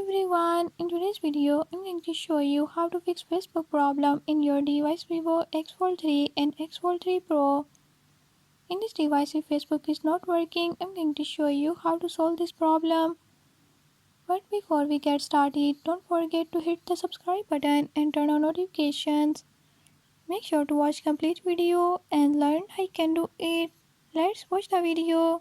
everyone, in today's video I'm going to show you how to fix Facebook problem in your device Vivo X Fold 3 and X Fold 3 Pro. In this device if Facebook is not working, I'm going to show you how to solve this problem. But before we get started, don't forget to hit the subscribe button and turn on notifications. Make sure to watch complete video and learn how you can do it. Let's watch the video.